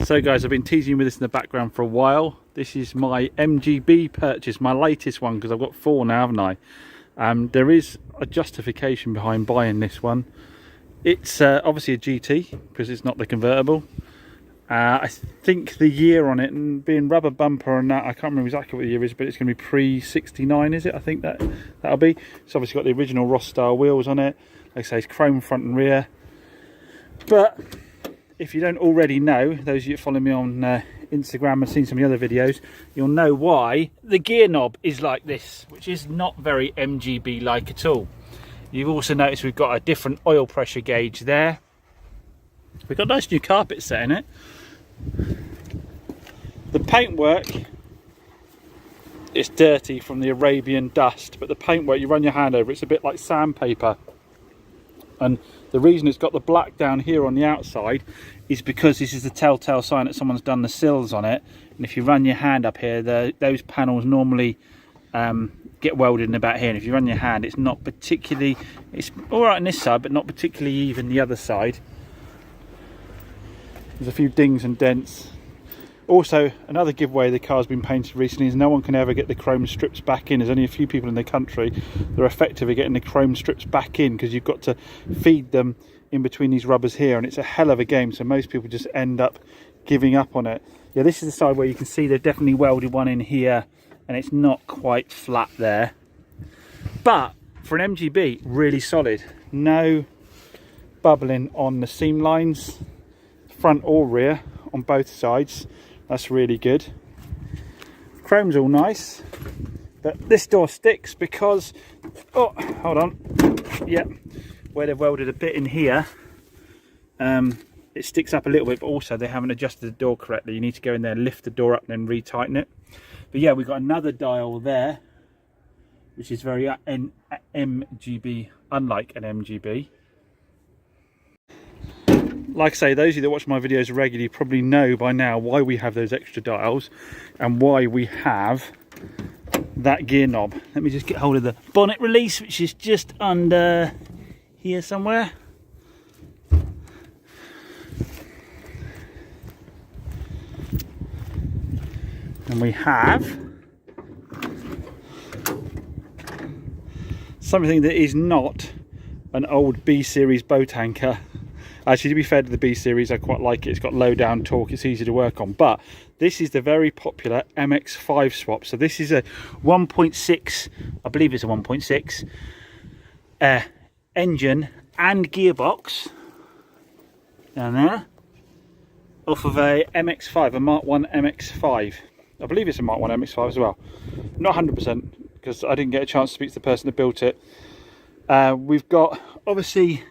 So guys, I've been teasing you with this in the background for a while. This is my MGB purchase, my latest one, because I've got 4 now, haven't I? There is a justification behind buying this one. It's obviously a GT, because it's not the convertible. I think the year on it, and being rubber bumper and that, I can't remember exactly what the year is, but it's going to be pre-69, is it? I think that'll be. It's obviously got the original Ross style wheels on it. Like I say, it's chrome front and rear. But if you don't already know, those of you that follow me on Instagram and seen some of the other videos, you'll know why the gear knob is like this, which is not very MGB like at all. You've also noticed we've got a different oil pressure gauge there. We've got nice new carpet set in it. The paintwork is dirty from the Arabian dust, but the paintwork, you run your hand over, it's a bit like sandpaper. And the reason it's got the black down here on the outside is because this is the telltale sign that someone's done the sills on it. And if you run your hand up here, those panels normally get welded in about here. And if you run your hand, it's not particularly, it's all right on this side, but not particularly even the other side. There's a few dings and dents. Also, another giveaway the car's been painted recently is no one can ever get the chrome strips back in. There's only a few people in the country that are effectively getting the chrome strips back in, because you've got to feed them in between these rubbers here, and it's a hell of a game, so most people just end up giving up on it. Yeah, this is the side where you can see they've definitely welded one in here, and it's not quite flat there. But for an MGB, really solid. No bubbling on the seam lines, front or rear, on both sides. That's really good. Chrome's all nice, but this door sticks because, oh, hold on, yeah, where they've welded a bit in here, it sticks up a little bit, but also they haven't adjusted the door correctly. You need to go in there and lift the door up and then retighten it. But yeah, we've got another dial there, which is very MGB, unlike an MGB. Like I say, those of you that watch my videos regularly probably know by now why we have those extra dials and why we have that gear knob. Let me just get hold of the bonnet release, which is just under here somewhere. And we have something that is not an old B series boat anchor. Actually, to be fair to the B series, I quite like it. It's got low down torque, it's easy to work on. But this is the very popular MX5 swap. So this is a 1.6, I believe it's a 1.6 engine and gearbox down there, off of a MX5, a Mark 1 MX5. I believe it's a Mark 1 MX5 as well. Not 100% because I didn't get a chance to speak to the person that built it. We've got obviously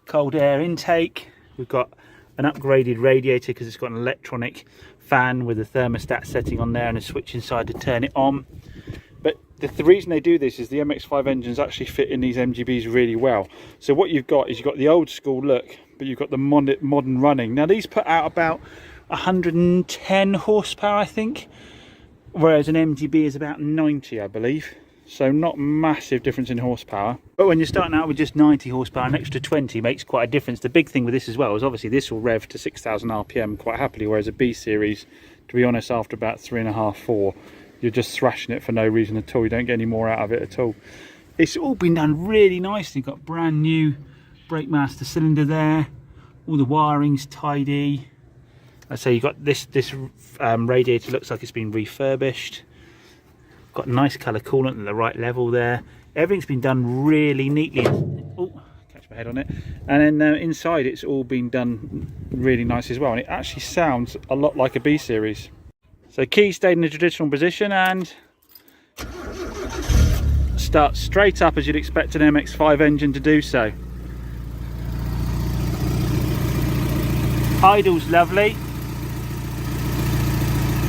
cold air intake. We've got an upgraded radiator because it's got an electronic fan with a thermostat setting on there and a switch inside to turn it on. But the reason they do this is the MX5 engines actually fit in these MGBs really well. So what you've got is you've got the old school look, but you've got the modern running. Now these put out about 110 horsepower, I think, whereas an MGB is about 90, I believe. So not massive difference in horsepower, but when you're starting out with just 90 horsepower, an extra 20 makes quite a difference. The big thing with this as well is obviously this will rev to 6,000 RPM quite happily, whereas a B series, to be honest, after about 3.5, 4, you're just thrashing it for no reason at all. You don't get any more out of it at all. It's all been done really nicely. You've got brand new brake master cylinder there, all the wiring's tidy. I say you've got this radiator looks like it's been refurbished. Got nice colour coolant at the right level there. Everything's been done really neatly. Oh, catch my head on it. And then inside it's all been done really nice as well. And it actually sounds a lot like a B series. So key stayed in the traditional position and starts straight up as you'd expect an MX5 engine to do so. Idle's lovely.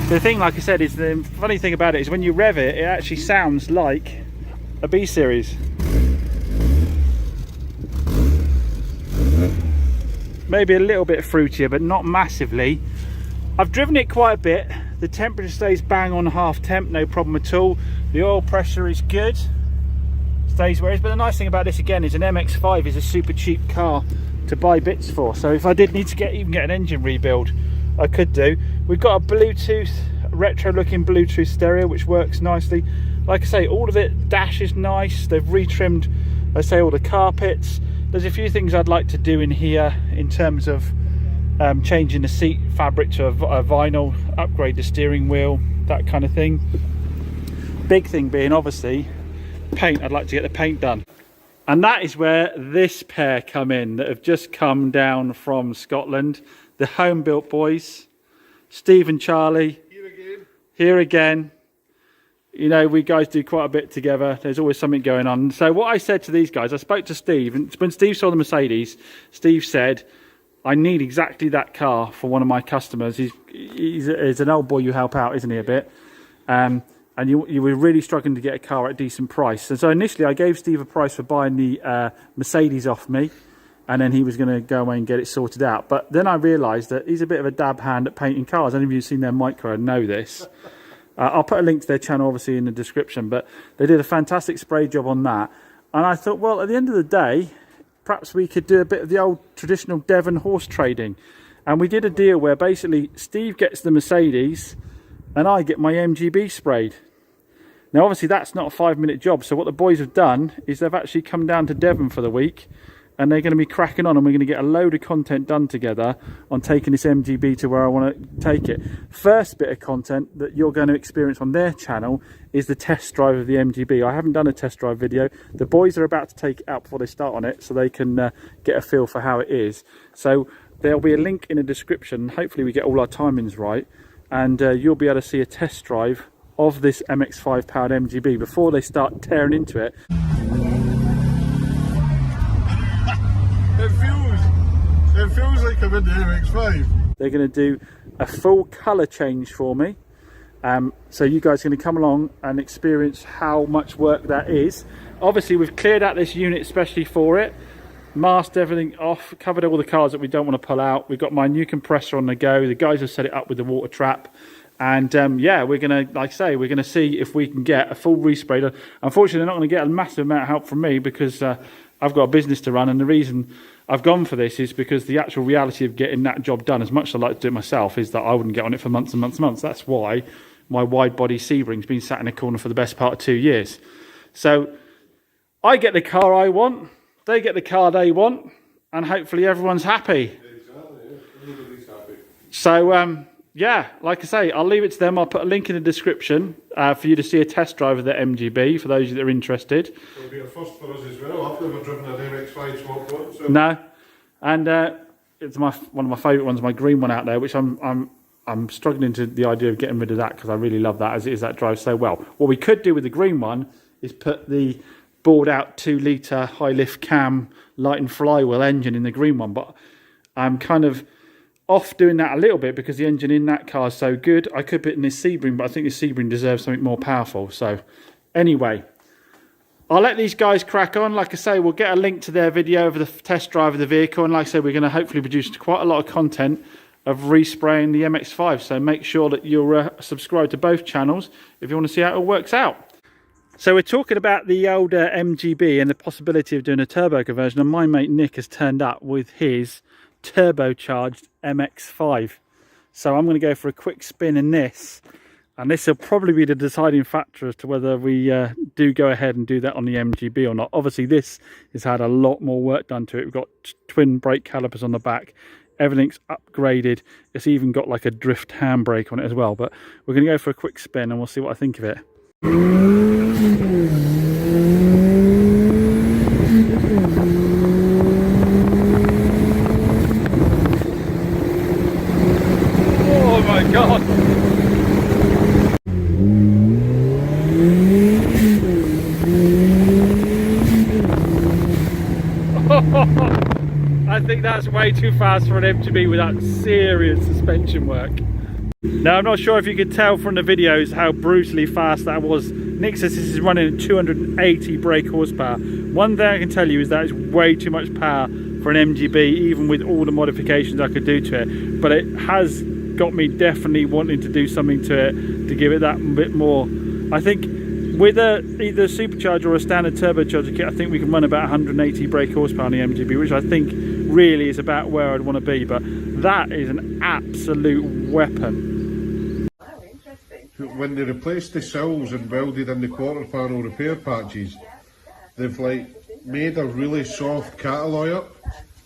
The thing, like I said, is the funny thing about it is when you rev it, it actually sounds like a B series. Maybe a little bit fruitier, but not massively. I've driven it quite a bit. The temperature stays bang on half temp, no problem at all. The oil pressure is good, stays where it is. But the nice thing about this again is an MX5 is a super cheap car to buy bits for. So if I did need to even get an engine rebuild, I could do. We've got a Bluetooth, retro looking Bluetooth stereo, which works nicely. Like I say, all of it, dash is nice. They've retrimmed, I say, all the carpets. There's a few things I'd like to do in here in terms of changing the seat fabric to a vinyl, upgrade the steering wheel, that kind of thing. Big thing being obviously paint. I'd like to get the paint done, and that is where this pair come in that have just come down from Scotland, the home built boys, Steve and Charlie. Here again. You know, we guys do quite a bit together. There's always something going on. So what I said to these guys, I spoke to Steve, and when Steve saw the Mercedes, Steve said, I need exactly that car for one of my customers. He's an old boy you help out, isn't he, a bit? And you were really struggling to get a car at a decent price. And so initially I gave Steve a price for buying the Mercedes off me, and then he was going to go away and get it sorted out. But then I realised that he's a bit of a dab hand at painting cars. Any of you who've seen their micro and know this. I'll put a link to their channel obviously in the description, but they did a fantastic spray job on that. And I thought, well, at the end of the day, perhaps we could do a bit of the old traditional Devon horse trading. And we did a deal where basically Steve gets the Mercedes and I get my MGB sprayed. Now obviously that's not a 5-minute job, so what the boys have done is they've actually come down to Devon for the week, and they're going to be cracking on, and we're going to get a load of content done together on taking this MGB to where I want to take it. First bit of content that you're going to experience on their channel is the test drive of the MGB. I haven't done a test drive video. The boys are about to take it out before they start on it, so they can get a feel for how it is. So there'll be a link in the description. Hopefully we get all our timings right, and you'll be able to see a test drive of this MX-5 powered MGB before they start tearing into it. It feels like I'm in the MX-5. They're going to do a full colour change for me. So you guys are going to come along and experience how much work that is. Obviously we've cleared out this unit especially for it, masked everything off, covered all the cars that we don't want to pull out. We've got my new compressor on the go. The guys have set it up with the water trap. And yeah, we're going to, like I say, we're going to see if we can get a full respray. Unfortunately, they're not going to get a massive amount of help from me because I've got a business to run, and the reason I've gone for this is because the actual reality of getting that job done, as much as I like to do it myself, is that I wouldn't get on it for months and months and months. That's why my wide body Sebring's been sat in a corner for the best part of 2 years. So I get the car I want, they get the car they want, and hopefully everyone's happy. Exactly, everybody's happy. So yeah, like I say, I'll leave it to them. I'll put a link in the description for you to see a test drive of the MGB for those of you that are interested. It'll be a first for us as well. I've never driven an MX-5 swap one. So. No, and it's one of my favourite ones, my green one out there, which I'm struggling to the idea of getting rid of that because I really love that as it is. That drives so well. What we could do with the green one is put the bored out 2-litre high lift cam light and flywheel engine in the green one, but I'm kind of off doing that a little bit because the engine in that car is so good. I could put it in this Sebring, but I think this Sebring deserves something more powerful. So anyway, I'll let these guys crack on. Like I say, we'll get a link to their video of the test drive of the vehicle, and like I say, we're going to hopefully produce quite a lot of content of respraying the MX-5. So make sure that you're subscribed to both channels if you want to see how it all works out. So we're talking about the older MGB and the possibility of doing a turbo conversion, and my mate Nick has turned up with his turbocharged MX-5. So I'm going to go for a quick spin in this, and this will probably be the deciding factor as to whether we do go ahead and do that on the MGB or not. Obviously this has had a lot more work done to it. We've got twin brake calipers on the back, everything's upgraded, it's even got like a drift handbrake on it as well. But we're going to go for a quick spin and we'll see what I think of it. Oh my God! I think that's way too fast for an MGB without serious suspension work. Now, I'm not sure if you could tell from the videos how brutally fast that was. Nick says this is running at 280 brake horsepower. One thing I can tell you is that it's way too much power for an MGB, even with all the modifications I could do to it. But it has got me definitely wanting to do something to it to give it that bit more. I think with either a supercharger or a standard turbocharger kit, I think we can run about 180 brake horsepower on the MGB, which I think really is about where I'd want to be. But That is an absolute weapon. When they replaced the sills and welded in the quarter panel repair patches, they've like made a really soft catalloy up,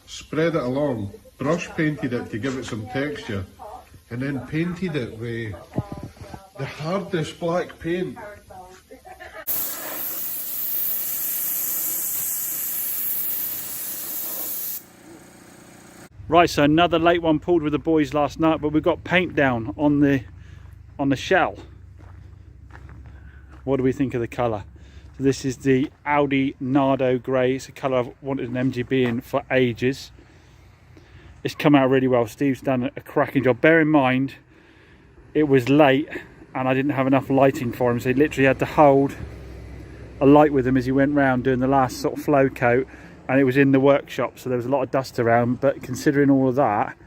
spread it along, brush painted it to give it some texture, and then painted it with the hardest black paint. Right, so another late one pulled with the boys last night, but we've got paint down on the shell. What do we think of the colour? So this is the Audi Nardo Grey. It's a colour I've wanted an MGB in for ages. It's come out really well. Steve's done a cracking job. Bear in mind, it was late and I didn't have enough lighting for him, so he literally had to hold a light with him as he went round doing the last sort of flow coat, and it was in the workshop, so there was a lot of dust around. But considering all of that,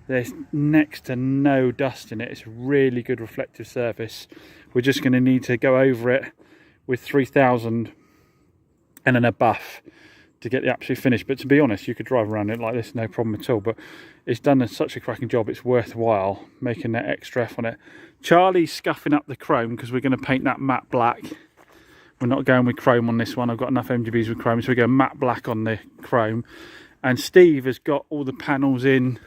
there's next to no dust in it. It's a really good reflective surface. We're just going to need to go over it with 3000 and then a buff to get the absolute finish. But to be honest, you could drive around it like this, no problem at all. But it's done such a cracking job, it's worthwhile making that extra F on it. Charlie's scuffing up the chrome because we're going to paint that matte black. We're not going with chrome on this one. I've got enough MGBs with chrome, so we go matte black on the chrome. And Steve has got all the panels in.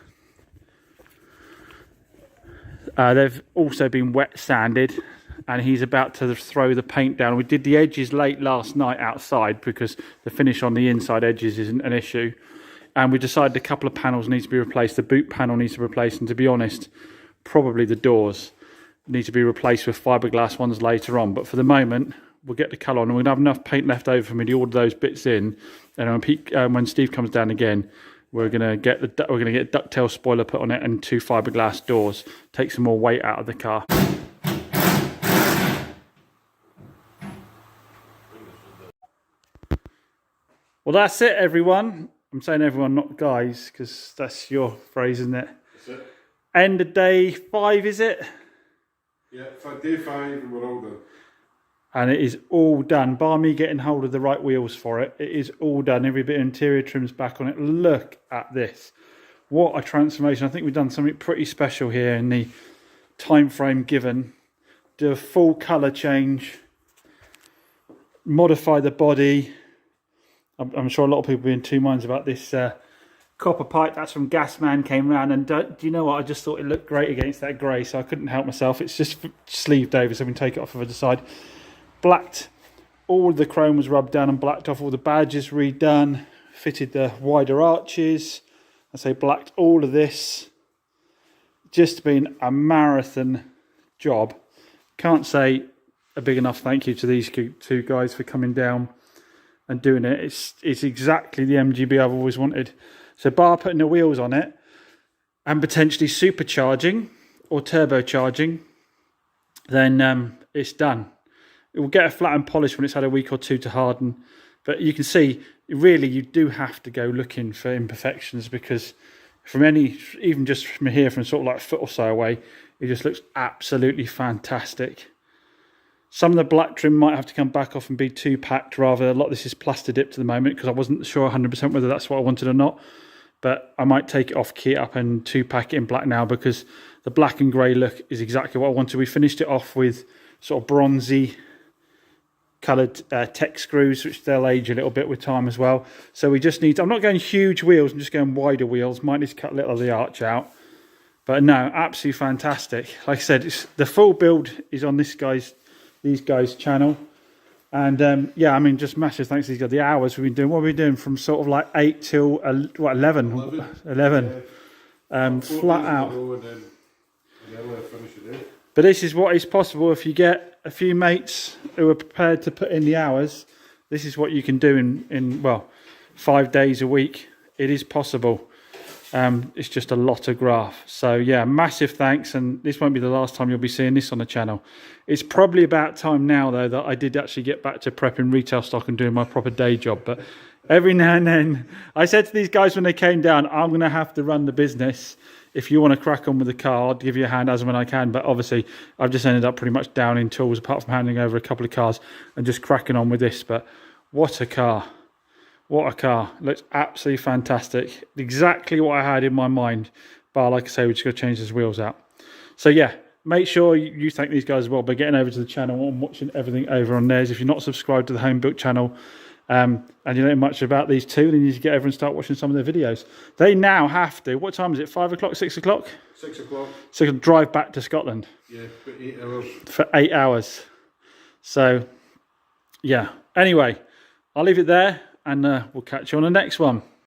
They've also been wet sanded, and he's about to throw the paint down. We did the edges late last night outside because the finish on the inside edges isn't an issue. And we decided a couple of panels need to be replaced. The boot panel needs to be replaced, and to be honest, probably the doors need to be replaced with fiberglass ones later on. But for the moment, we'll get the colour on, and we're gonna have enough paint left over for me to order those bits in. And when Steve comes down again, we're gonna get a ducktail spoiler put on it and 2 fiberglass doors. Take some more weight out of the car. Well, that's it, everyone. I'm saying everyone, not guys, because that's your phrase, isn't it? That's it. End of day 5, is it? Yeah, for day 5 and we're all done. And it is all done, bar me getting hold of the right wheels for it. It is all done. Every bit of interior trim's back on it. Look at this. What a transformation. I think we've done something pretty special here in the time frame given. Do a full colour change, modify the body. I'm sure a lot of people will be in two minds about this copper pipe. That's from Gasman, came round, and do you know what? I just thought it looked great against that grey, so I couldn't help myself. It's just sleeved over, so we can take it off if I decide. Blacked, all the chrome was rubbed down and blacked off, all the badges redone, fitted the wider arches. I say blacked all of this. Just been a marathon job. Can't say a big enough thank you to these two guys for coming down and doing it. It's exactly the MGB I've always wanted. So bar putting the wheels on it and potentially supercharging or turbocharging, then it's done. It will get a flat and polish when it's had a week or two to harden. But you can see, really, you do have to go looking for imperfections, because from even just from here, from sort of like a foot or so away, it just looks absolutely fantastic. Some of the black trim might have to come back off and be 2-packed rather. A lot of this is plaster dipped at the moment because I wasn't sure 100% whether that's what I wanted or not. But I might take it off, key it up and 2-pack it in black now, because the black and grey look is exactly what I wanted. We finished it off with sort of bronzy coloured tech screws, which they'll age a little bit with time as well. So we just need, I'm not going huge wheels, I'm just going wider wheels. Might need to cut a little of the arch out. But no, absolutely fantastic. Like I said, the full build is on these guys' channel. And yeah, I mean, just massive thanks to these guys. The hours we've been doing, what we've been doing from sort of like 8 till 11. Yeah. Flat out. But this is what is possible if you get a few mates who are prepared to put in the hours. This is what you can do in well, 5 days a week. It is possible. It's just a lot of graft. So yeah, massive thanks, and this won't be the last time you'll be seeing this on the channel. It's probably about time now though that I did actually get back to prepping retail stock and doing my proper day job. But every now and then, I said to these guys when they came down, I'm going to have to run the business. If you want to crack on with the car, I'll give you a hand as and when I can. But obviously, I've just ended up pretty much down in tools, apart from handing over a couple of cars and just cracking on with this. But what a car. What a car. Looks absolutely fantastic. Exactly what I had in my mind. But like I say, we just got to change his wheels out. So yeah, make sure you thank these guys as well by getting over to the channel and watching everything over on theirs. If you're not subscribed to the Home Built channel, and you don't know much about these two, then you need to get over and start watching some of their videos. They now have to, what time is it, 5 o'clock, 6 o'clock? 6 o'clock. So you can drive back to Scotland. Yeah, for 8 hours. For 8 hours. So, yeah. Anyway, I'll leave it there, and we'll catch you on the next one.